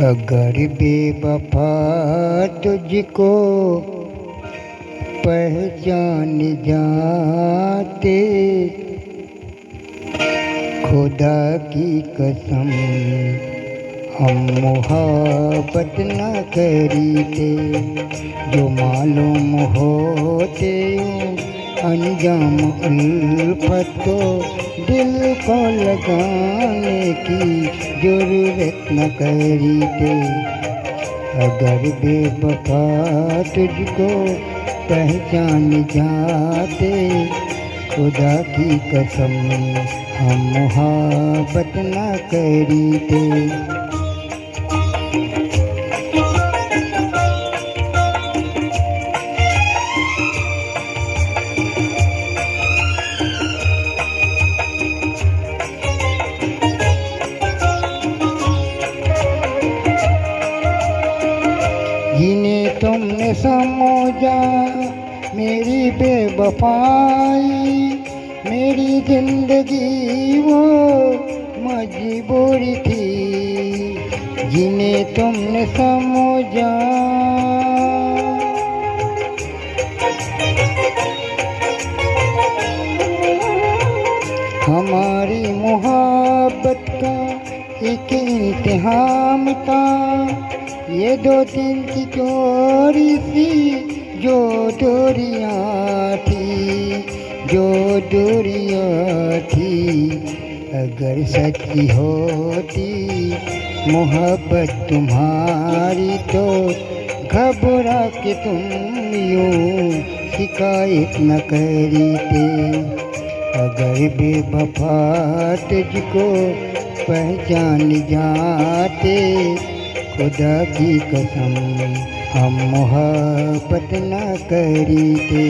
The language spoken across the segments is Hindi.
अगर बेवफा तुझको पहचान जाते, खुदा की कसम हम मोहब्बत न करीते। जो मालूम होते अंजाम उल्फत, तो दिल को लगाने की जरूरत न करीते। अगर बेवफा तुझको पहचान जाते, खुदा की कसम हम मोहब्बत न करीते। जिन्हें तुमने समझा मेरी बेवफाई, मेरी जिंदगी वो मजबूरी थी। जिन्हें तुमने समझा हमारी मोहब्बत का एक इम्तिहान था। ये दो दिल की चोरी सी जो दूरियां थी, जो दूरियां थी। अगर सच्ची होती मोहब्बत तुम्हारी, तो घबरा के तुम यूं शिकायत न करीते। अगर बेवफा तुझको पहचान जाते, खुदा की कसम हम मोहब्बत न करीते।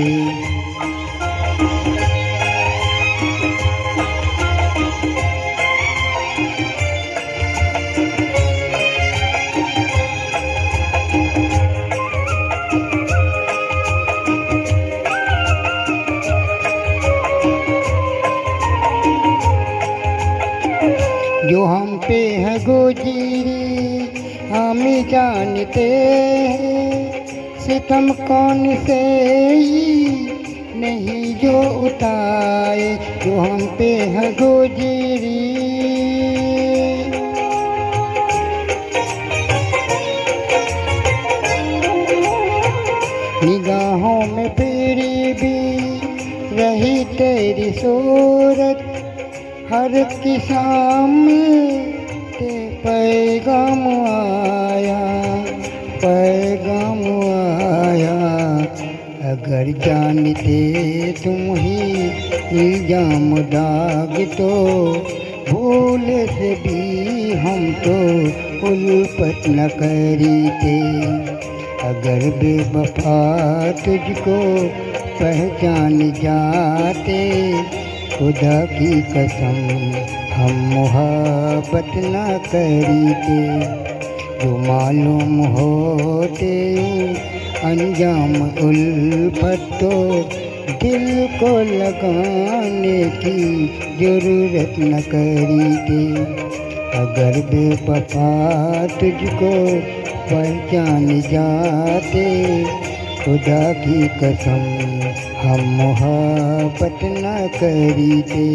जो हम पे है गुजरी हम जानते हैं, सितम कौन से नहीं जो उताए। जो हम पे है गुजरी निगाहों में फिर भी रही तेरी सूरत, हर की सामने पैगाम आया, पैगाम आया। अगर जानते तुम ही इल्जाम दाग, तो भूल से भी हम तो उल्फत न करीते। अगर बेवफा तुझको पहचान जाते, खुदा की कसम हम मोहब्बत न करीते। जो मालूम होते अंजाम उल्फत, तो दिल को लगाने की जरूरत न करीते। अगर बेवफा तुझको पहचान जाते, खुदा की कसम हम मोहब्बत न करीते।